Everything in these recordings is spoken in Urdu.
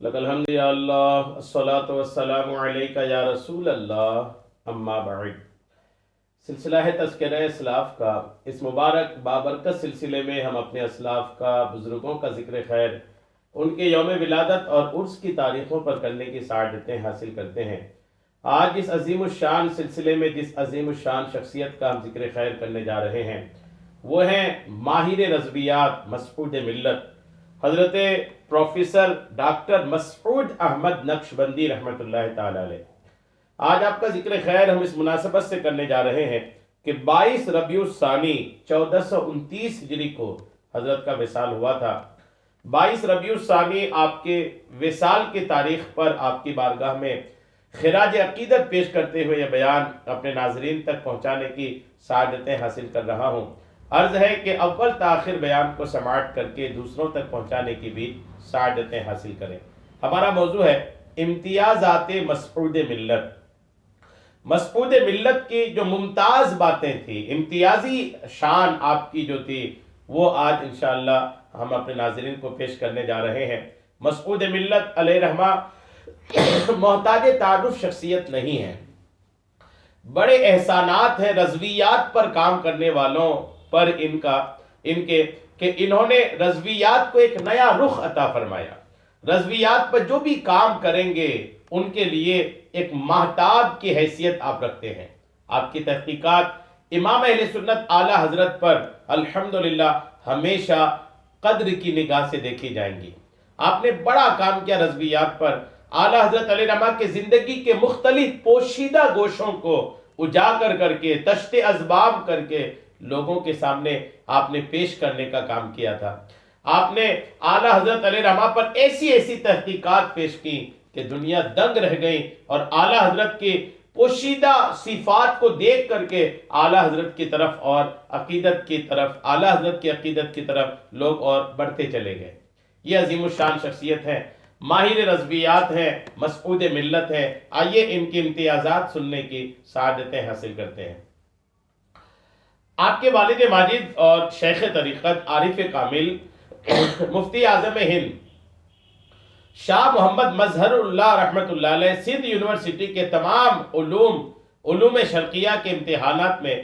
لک الحمد یا اللہ الصلاۃ والسلام علیک یا رسول اللہ اما بعد۔ سلسلہ ہے تذکرہ اسلاف کا اس مبارک بابرکت سلسلے میں ہم اپنے اسلاف کا، بزرگوں کا ذکر خیر، ان کے یوم ولادت اور عرس کی تاریخوں پر کرنے کی سعادتیں حاصل کرتے ہیں۔ آج اس عظیم الشان سلسلے میں جس عظیم الشان شخصیت کا ہم ذکر خیر کرنے جا رہے ہیں وہ ہیں ماہر رضویات مسعود ملت حضرت پروفیسر ڈاکٹر مسعود احمد نقشبندی رحمۃ اللہ تعالی علیہ۔ آج آپ کا ذکر خیر ہم اس مناسبت سے کرنے جا رہے ہیں کہ 22 ربیع الثانی 1429 ہجری کو حضرت کا وصال ہوا تھا۔ 22 ربیع الثانی آپ کے وصال کی تاریخ پر آپ کی بارگاہ میں خراج عقیدت پیش کرتے ہوئے یہ بیان اپنے ناظرین تک پہنچانے کی سعادتیں حاصل کر رہا ہوں۔ عرض ہے کہ اول تاخر بیان کو سماعت کر کے دوسروں تک پہنچانے کی بھی سعادتیں حاصل کریں۔ ہمارا موضوع ہے امتیازات مسعود ملت۔ مسعود ملت کی جو ممتاز باتیں تھیں، امتیازی شان آپ کی جو تھی، وہ آج انشاءاللہ ہم اپنے ناظرین کو پیش کرنے جا رہے ہیں۔ مسعود ملت علیہ رحمہ محتاج تعارف شخصیت نہیں ہے، بڑے احسانات ہیں رضویات پر کام کرنے والوں پر ان کے کہ انہوں نے رضویات کو ایک نیا رخ عطا فرمایا۔ رضویات پر جو بھی کام کریں گے ان کے لیے ایک ماہتاب کی حیثیت آپ رکھتے ہیں۔ آپ کی تحقیقات امام اہل سنت اعلیٰ حضرت پر الحمدللہ ہمیشہ قدر کی نگاہ سے دیکھی جائیں گی۔ آپ نے بڑا کام کیا رضویات پر۔ اعلیٰ حضرت علیہ رحمہ کے زندگی کے مختلف پوشیدہ گوشوں کو اجاگر کر کے تشت اسباب کر کے لوگوں کے سامنے آپ نے پیش کرنے کا کام کیا تھا۔ آپ نے اعلیٰ حضرت علیہ رحمہ پر ایسی تحقیقات پیش کی کہ دنیا دنگ رہ گئی، اور اعلیٰ حضرت کی پوشیدہ صفات کو دیکھ کر کے اعلیٰ حضرت کی طرف اور عقیدت کی طرف، اعلیٰ حضرت کی عقیدت کی طرف لوگ اور بڑھتے چلے گئے۔ یہ عظیم الشان شخصیت ہے، ماہر رضویات ہیں، مسعود ملت ہیں۔ آئیے ان کی امتیازات سننے کی سعادتیں حاصل کرتے ہیں۔ آپ کے والد ماجد اور شیخ طریقت عارف کامل مفتی اعظم ہند شاہ محمد مظہر اللہ رحمۃ اللہ علیہ سندھ یونیورسٹی کے تمام علوم شرقیہ کے امتحانات میں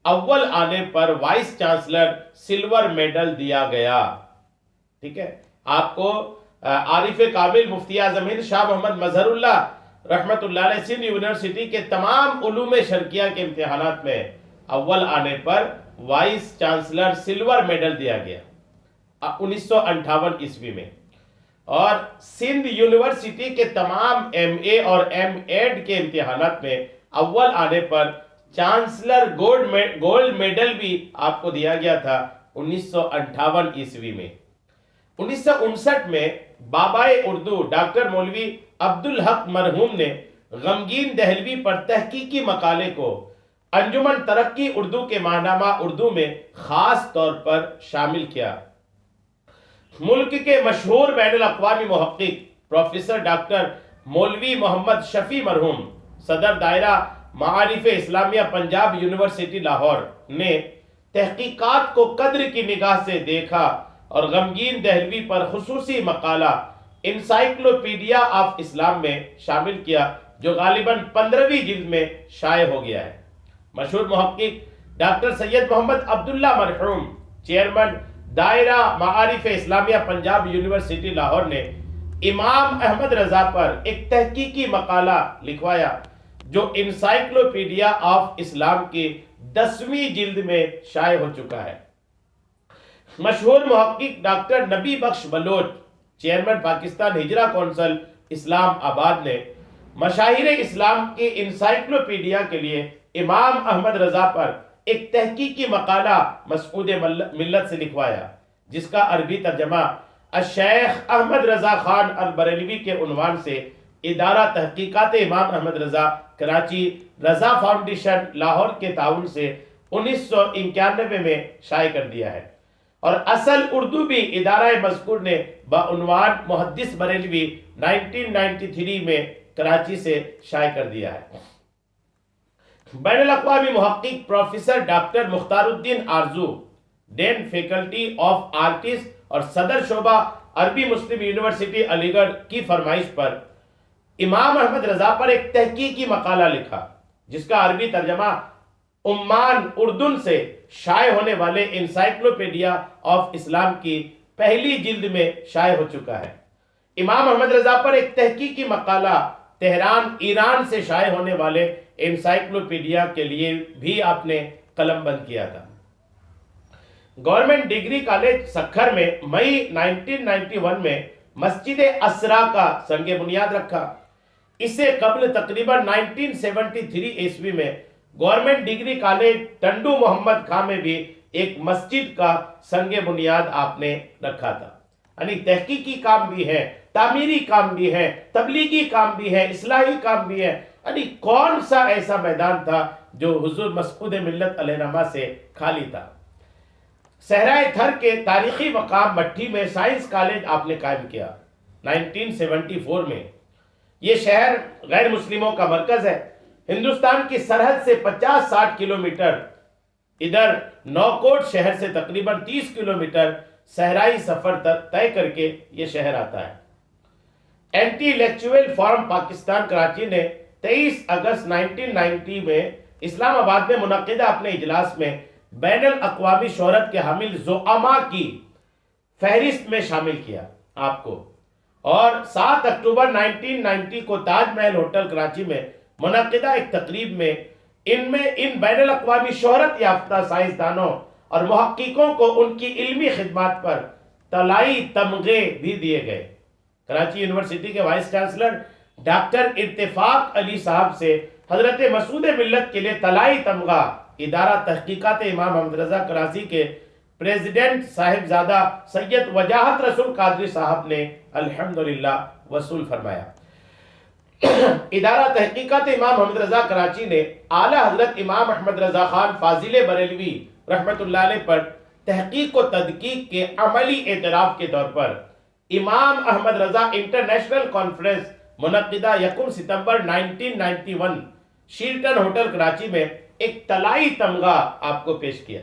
اول آنے پر وائس چانسلر سلور میڈل دیا گیا۔ ٹھیک ہے، آپ کو عارف کامل مفتی اعظم ہند شاہ محمد مظہر اللہ رحمۃ اللہ علیہ سندھ یونیورسٹی کے تمام علوم شرقیہ کے امتحانات میں اول آنے پر وائس چانسلر سلور میڈل دیا گیا 1958 عیسوی میں، اور سندھ یونیورسٹی کے تمام ایم اے اور ایم ایڈ کے امتحانات میں اول آنے پر چانسلر گولڈ میڈل بھی آپ کو دیا گیا تھا 1958 عیسوی میں۔ 1959 میں بابائے اردو ڈاکٹر مولوی عبدالحق مرحوم نے غمگین دہلوی پر تحقیقی مقالے کو انجمن ترقی اردو کے ماہنامہ اردو میں خاص طور پر شامل کیا۔ ملک کے مشہور بین الاقوامی محقق پروفیسر ڈاکٹر مولوی محمد شفیع مرحوم صدر دائرہ معارف اسلامیہ پنجاب یونیورسٹی لاہور نے تحقیقات کو قدر کی نگاہ سے دیکھا اور غمگین دہلوی پر خصوصی مقالہ انسائکلوپیڈیا آف اسلام میں شامل کیا، جو غالباً 15ویں جلد میں شائع ہو گیا ہے۔ مشہور محقق ڈاکٹر سید محمد عبداللہ مرحوم چیئرمین دائرہ معارف اسلامیہ پنجاب یونیورسٹی لاہور نے امام احمد رضا پر ایک تحقیقی مقالہ لکھوایا جو انسائکلوپیڈیا آف اسلام کی 10ویں جلد میں شائع ہو چکا ہے۔ مشہور محقق ڈاکٹر نبی بخش بلوچ چیئرمین پاکستان ہجرہ کونسل اسلام آباد نے مشاہیر اسلام کی انسائکلوپیڈیا کے لیے امام احمد رضا پر ایک تحقیقی مقالہ مسعود ملت سے لکھوایا، جس کا عربی ترجمہ الشیخ احمد رضا خان البریلوی کے عنوان سے ادارہ تحقیقات امام احمد رضا کراچی رضا فاؤنڈیشن لاہور کے تعاون سے 1991 میں شائع کر دیا ہے، اور اصل اردو بھی ادارہ مذکور نے بعنوان محدث بریلوی 1993 میں کراچی سے شائع کر دیا ہے۔ بین الاقوامی محقق پروفیسر ڈاکٹر مختار الدین آرزو، ڈین فیکلٹی آف آرٹس اور صدر شعبہ عربی مسلم یونیورسٹی علی گڑھ کی فرمائش پر امام احمد رضا پر ایک تحقیقی مقالہ لکھا، جس کا عربی ترجمہ عمان اردن سے شائع ہونے والے انسائکلوپیڈیا آف اسلام کی پہلی جلد میں شائع ہو چکا ہے۔ امام احمد رضا پر ایک تحقیقی مقالہ تہران ایران سے شائع ہونے والے انسائکلوپیڈیا کے لیے بھی آپ نے قلم بند کیا تھا۔ گورنمنٹ ڈگری کالج سکھر میں مئی 1991 میں مسجد اسرا کا سنگ بنیاد رکھا۔ اس سے قبل تقریباً 1973 عیسوی میں گورنمنٹ ڈگری کالج ٹنڈو محمد خاں میں بھی ایک مسجد کا سنگ بنیاد آپ نے رکھا تھا۔ یعنی تحقیقی کام بھی ہے، تعمیری کام بھی ہے، تبلیغی کام بھی ہے، اصلاحی کام بھی ہے۔ یعنی کون سا ایسا میدان تھا جو حضور مسعود ملت علیہ السلام سے خالی تھا۔ صحرائے تھر کے تاریخی مقام مٹھی میں سائنس کالج آپ نے قائم کیا 1974 میں۔ یہ شہر غیر مسلموں کا مرکز ہے۔ ہندوستان کی سرحد سے 50-60 کلومیٹر، ادھر نوکوٹ شہر سے تقریباً 30 کلومیٹر صحرائی سفر طے کر کے یہ شہر آتا ہے۔ اینٹی لیکچوئل فورم پاکستان کراچی نے 23 اگست 1990 میں اسلام آباد میں منعقدہ اپنے اجلاس میں بین الاقوامی شہرت کے حامل زعماء کی فہرست میں شامل کیا آپ کو، اور 7 اکتوبر 1990 کو تاج محل ہوٹل کراچی میں منعقدہ ایک تقریب میں ان بین الاقوامی شہرت یافتہ سائنسدانوں اور محققوں کو ان کی علمی خدمات پر طلائی تمغے بھی دیے گئے۔ کراچی یونیورسٹی کے وائس چانسلر ڈاکٹر اتفاق علی صاحب سے حضرت مسعود ملت کے لیے طلائی تمغہ ادارہ تحقیقات امام احمد رضا کراچی کے پریزیڈنٹ صاحبزادہ سید وجاہت رسول قادری صاحب نے الحمدللہ وصول فرمایا۔ ادارہ تحقیقات امام احمد رضا کراچی نے اعلیٰ حضرت امام احمد رضا خان فاضل بریلوی رحمۃ اللہ علیہ پر تحقیق و تدقیق کے عملی اعتراف کے طور پر امام احمد رضا انٹرنیشنل کانفرنس منعقدہ 1 ستمبر 1991 شیرٹن ہوٹل کراچی میں ایک طلائی تمغہ آپ کو پیش کیا۔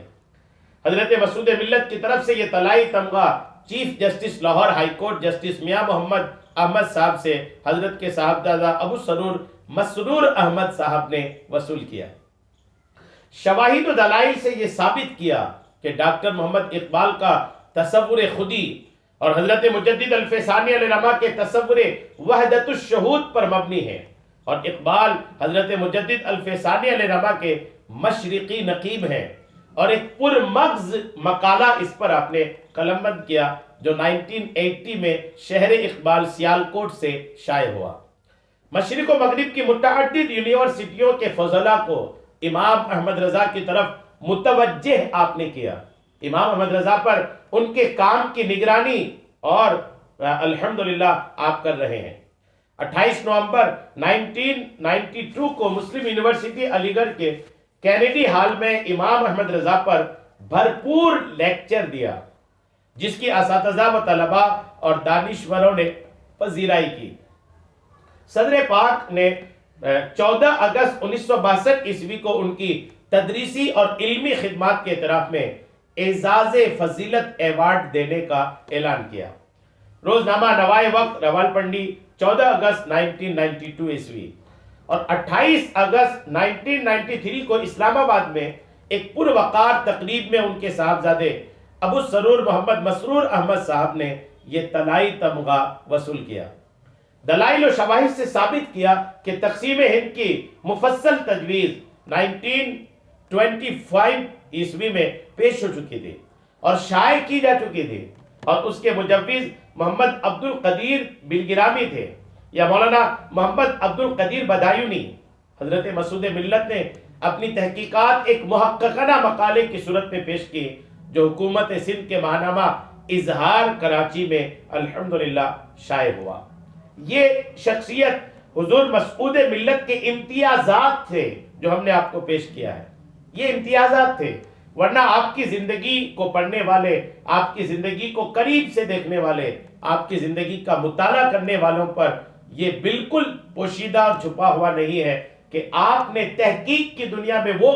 حضرت مسعود ملت کی طرف سے یہ طلائی تمغہ chief justice Lahore high court justice میاں محمد احمد صاحب سے حضرت کے صاحبزادہ ابو سرور مسرور احمد صاحب نے وصول کیا۔ شواہد و دلائل سے یہ ثابت کیا کہ ڈاکٹر محمد اقبال کا تصور خودی اور حضرت مجدد الفسانی علیہ السلام کے تصور وحدت الشہود پر مبنی ہے، اور اقبال حضرت مجدد الفسانی علیہ السلام کے مشرقی نقیب ہیں، اور ایک پرمغز مقالہ اس پر آپ نے قلم بند کیا جو 1980 میں شہر اقبال سیالکوٹ سے شائع ہوا۔ مشرق و مغرب کی متعدد یونیورسٹیوں کے فضلاء کو امام احمد رضا کی طرف متوجہ آپ نے کیا۔ امام احمد رضا پر ان کے کام کی نگرانی اور الحمدللہ آپ کر رہے ہیں۔ 28 نومبر 1992 کو مسلم یونیورسٹی علی گڑھ کے کینیڈی ہال میں امام احمد رضا پر بھرپور لیکچر دیا، جس کی اساتذہ و طلباء اور دانشوروں نے پذیرائی کی۔ صدر پاک نے 14 اگست 1962 عیسوی کو ان کی تدریسی اور علمی خدمات کے اعتراف میں اعزاز فضیلت ایوارڈ دینے کا اعلان کیا۔ روزنامہ نوائے وقت راولپنڈی 14 اگست 1992 عیسوی اور 28 اگست 1993 کو اسلام آباد میں ایک پروقار تقریب میں ان کے صاحبزادے ابو سرور محمد مسرور احمد صاحب نے یہ طلائی تمغہ وصول کیا۔ دلائل و شواہد سے ثابت کیا کہ تقسیم ہند کی مفصل تجویز 1925 عیسوی میں پیش ہو چکی تھی اور شائع کی جا چکی تھی، اور اس کے مجوز محمد عبد القدیر بلگرامی تھے یا مولانا محمد عبد القدیر بدایونی۔ حضرت مسعود ملت نے اپنی تحقیقات ایک محققانہ مقالے کی صورت میں پیش کی جو حکومت سندھ کے ماہنامہ اظہار کراچی میں الحمدللہ شائع ہوا۔ یہ شخصیت حضور مسعود ملت کے امتیازات تھے جو ہم نے آپ کو پیش کیا ہے، یہ امتیازات تھے، ورنہ آپ کی زندگی کو پڑھنے والے، آپ کی زندگی کو قریب سے دیکھنے والے، آپ کی زندگی کا مطالعہ کرنے والوں پر یہ بالکل پوشیدہ اور چھپا ہوا نہیں ہے کہ آپ نے تحقیق کی دنیا میں وہ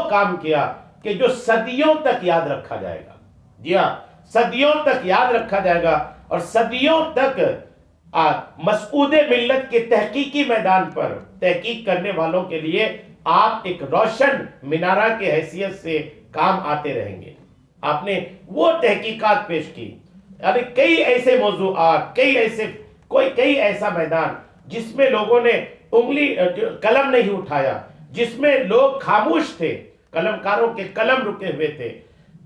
کام کیا کہ جو صدیوں تک یاد رکھا جائے گا۔ جی ہاں، صدیوں تک یاد رکھا جائے گا، اور صدیوں تک مسعود ملت کے تحقیقی میدان پر تحقیق کرنے والوں کے لیے آپ ایک روشن مینارہ کے حیثیت سے کام آتے رہیں گے۔ آپ نے وہ تحقیقات پیش کی، یعنی کئی ایسے موضوعات، کئی ایسا میدان جس میں لوگوں نے قلم نہیں اٹھایا، جس میں لوگ خاموش تھے، قلمکاروں کے قلم رکے ہوئے تھے،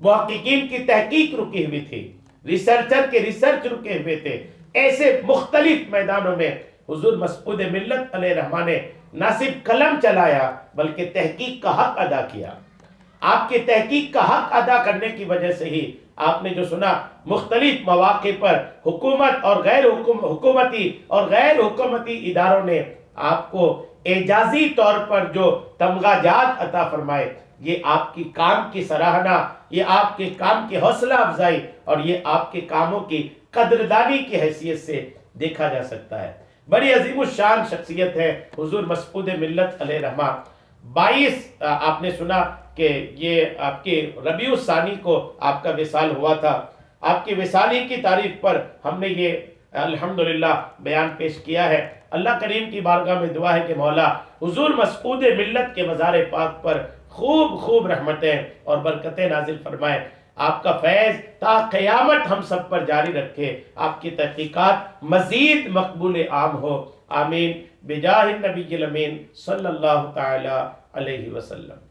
محققین کی تحقیق رکی ہوئی تھی، ریسرچر کے ریسرچ رکے ہوئے تھے۔ ایسے مختلف میدانوں میں حضور مسعود ملت علیہ الرحمہ نے نہ صرف قلم چلایا بلکہ تحقیق کا حق ادا کیا۔ آپ کے تحقیق کا حق ادا کرنے کی وجہ سے ہی آپ نے جو سنا، مختلف مواقع پر حکومت اور غیر حکومتی اداروں نے آپ کو اعجازی طور پر جو تمغہ جات عطا فرمائے، یہ آپ کی کام کی سراہنا، یہ آپ کے کام کی حوصلہ افزائی، اور یہ آپ کے کاموں کی قدردانی کی حیثیت سے دیکھا جا سکتا ہے۔ بڑی عظیم الشان شخصیت ہے حضور مسعود ملت علیہ الرحمہ۔ 22 آپ نے سنا کہ یہ آپ کے ربیع الثانی کو آپ کا وصال ہوا تھا۔ آپ کے وصالی کی تاریخ پر ہم نے یہ الحمدللہ بیان پیش کیا ہے۔ اللہ کریم کی بارگاہ میں دعا ہے کہ مولا حضور مسعود ملت کے مزار پاک پر خوب رحمتیں اور برکتیں نازل فرمائے، آپ کا فیض تا قیامت ہم سب پر جاری رکھے، آپ کی تحقیقات مزید مقبول عام ہو، آمین، بجاہ النبی الامین صلی اللہ تعالی علیہ وسلم۔